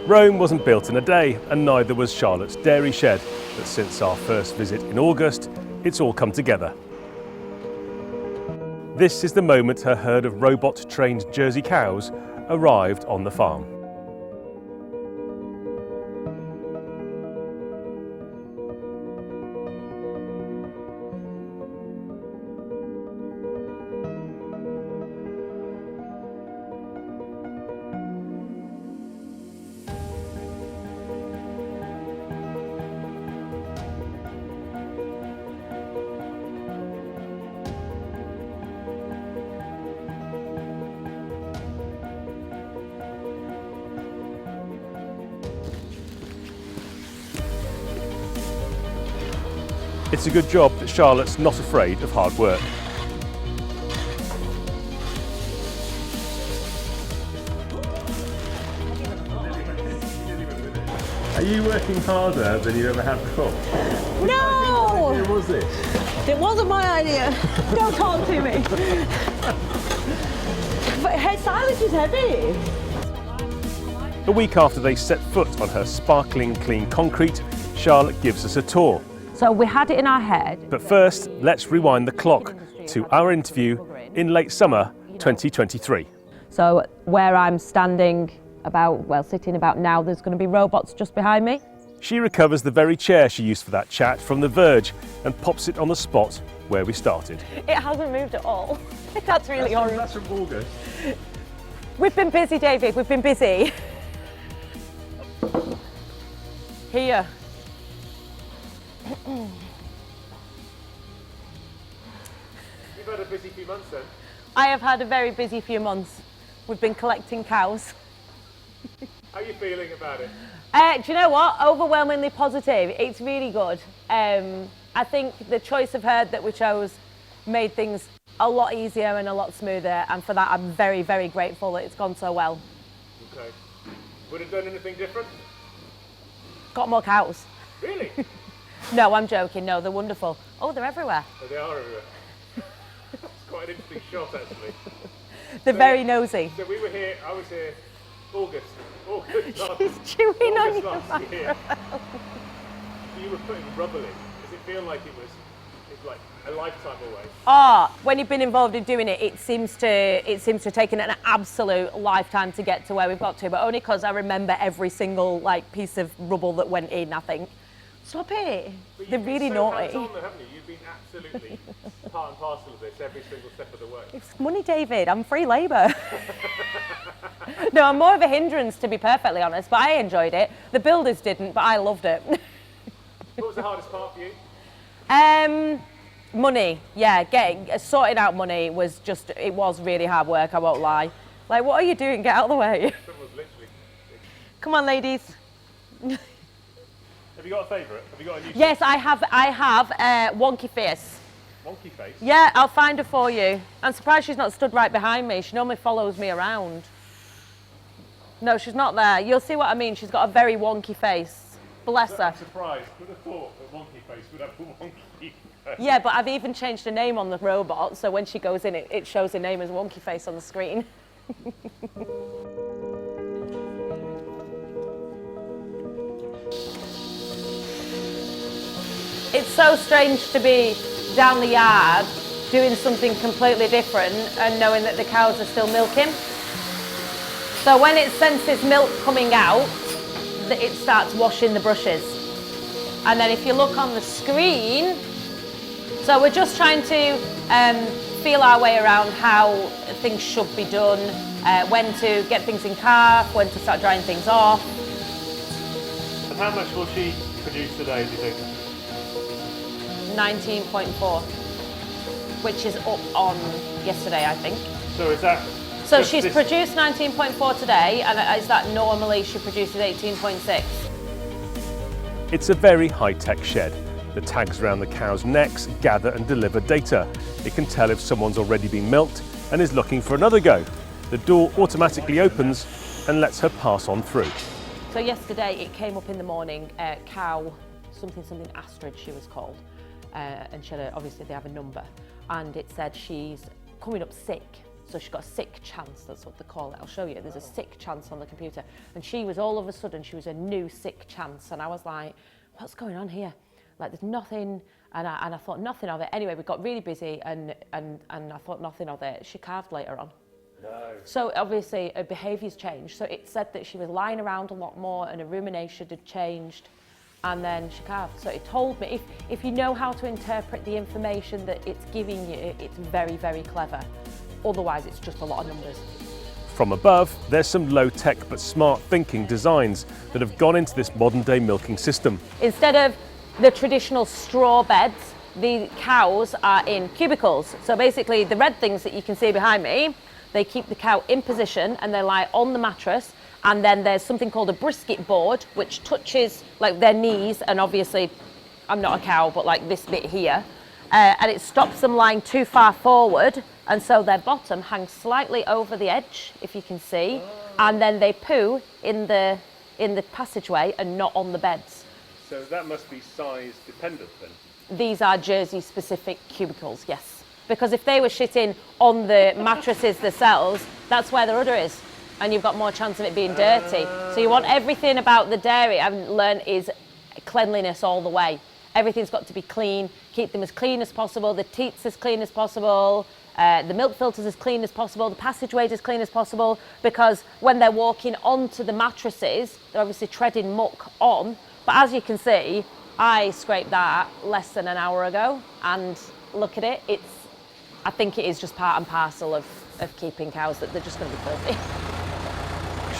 Rome wasn't built in a day, and neither was Charlotte's dairy shed, but since our first visit in August, it's all come together. This is the moment her herd of robot-trained Jersey cows arrived on the farm. It's a good job that Charlotte's not afraid of hard work. Are you working harder than you ever have before? No! What was it? It wasn't my idea. Don't talk to me. But her silage is heavy. A week after they set foot on her sparkling clean concrete, Charlotte gives us a tour. So we had it in our head. But first, let's rewind the clock to our interview in late summer 2023. So where I'm standing sitting about now, there's going to be robots just behind me. She recovers the very chair she used for that chat from the verge and pops it on the spot where we started. It hasn't moved at all. That's really horrible. That's from August. We've been busy, David, we've been busy. Here. You've had a busy few months then? I have had a very busy few months. We've been collecting cows. How are you feeling about it? Do you know what? Overwhelmingly positive. It's really good. I think the choice of herd that we chose made things a lot easier and a lot smoother, and for that I'm very, very grateful that it's gone so well. Okay. Would have done anything different? Got more cows. Really? No, I'm joking. No, they're wonderful. Oh, they're everywhere. Oh, they are everywhere. It's quite an interesting shot, actually. They're very nosy. So we were here, I was here August last, She's chewing on your last year. You were putting rubble in. Does it feel like it's like a lifetime away? When you've been involved in doing it, it seems to have taken an absolute lifetime to get to where we've got to, but only because I remember every single piece of rubble that went in, I think. Stop it. They're really naughty. Hands-on though, haven't you? You've been absolutely part and parcel of this every single step of the way. It's money, David. I'm free labour. No, I'm more of a hindrance, to be perfectly honest, but I enjoyed it. The builders didn't, but I loved it. What was the hardest part for you? Money. Yeah, sorting out money was really hard work, I won't lie. Like, what are you doing? Get out of the way. Come on, ladies. Have you got a favourite? Have you got a new? Yes, I have Wonky Face. Wonky Face? Yeah, I'll find her for you. I'm surprised she's not stood right behind me. She normally follows me around. No, she's not there. You'll see what I mean. She's got a very wonky face. Bless her. I'm surprised. Would have thought that Wonky Face would have a wonky face. Yeah, but I've even changed her name on the robot, so when she goes in, it shows her name as Wonky Face on the screen. It's so strange to be down the yard doing something completely different and knowing that the cows are still milking. So when it senses milk coming out, it starts washing the brushes. And then if you look on the screen, so we're just trying to feel our way around how things should be done, when to get things in calf, when to start drying things off. And how much will she produce today, do you think? 19.4, which is up on yesterday, I think. So is that... So she's produced 19.4 today, and is that normally she produces 18.6? It's a very high-tech shed. The tags around the cows' necks gather and deliver data. It can tell if someone's already been milked and is looking for another go. The door automatically opens and lets her pass on through. So yesterday it came up in the morning, cow, something Astrid she was called, and she had obviously they have a number, and it said she's coming up sick. So she got a sick chance, that's what they call it. I'll show you, there's a sick chance on the computer. And she was all of a sudden, she was a new sick chance. And I was like, what's going on here? Like there's nothing, and I thought nothing of it. Anyway, we got really busy and I thought nothing of it. She calved later on. No. So obviously her behaviour's changed. So it said that she was lying around a lot more and her rumination had changed. And then she calved. So it told me, if you know how to interpret the information that it's giving you, it's very, very clever. Otherwise, it's just a lot of numbers. From above, there's some low-tech but smart thinking designs that have gone into this modern-day milking system. Instead of the traditional straw beds, the cows are in cubicles. So basically, the red things that you can see behind me, they keep the cow in position and they lie on the mattress. And then there's something called a brisket board, which touches like their knees. And obviously, I'm not a cow, but like this bit here. And it stops them lying too far forward. And so their bottom hangs slightly over the edge, if you can see. And then they poo in the passageway and not on the beds. So that must be size dependent then? These are Jersey specific cubicles, yes. Because if they were shitting on the mattresses themselves, that's where the udder is. And you've got more chance of it being dirty. So you want everything about the dairy, I've learned, is cleanliness all the way. Everything's got to be clean, keep them as clean as possible, the teats as clean as possible, the milk filters as clean as possible, the passageways as clean as possible, because when they're walking onto the mattresses, they're obviously treading muck on. But as you can see, I scraped that less than an hour ago, and look at it, I think it is just part and parcel of keeping cows, that they're just going to be filthy.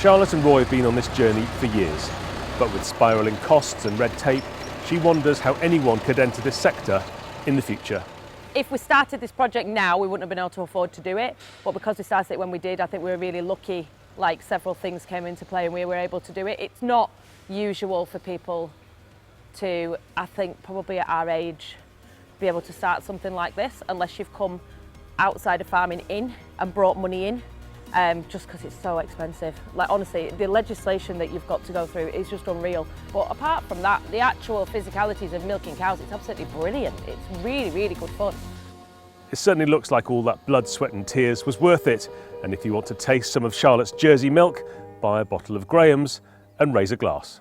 Charlotte and Roy have been on this journey for years, but with spiralling costs and red tape, she wonders how anyone could enter this sector in the future. If we started this project now, we wouldn't have been able to afford to do it, but because we started it when we did, I think we were really lucky, like several things came into play and we were able to do it. It's not usual for people to, I think probably at our age, be able to start something like this unless you've come outside of farming in and brought money in. Just because it's so expensive. Like honestly, the legislation that you've got to go through is just unreal. But apart from that, the actual physicalities of milking cows, it's absolutely brilliant. It's really, really good fun. It certainly looks like all that blood, sweat and tears was worth it. And if you want to taste some of Charlotte's Jersey milk, buy a bottle of Graham's and raise a glass.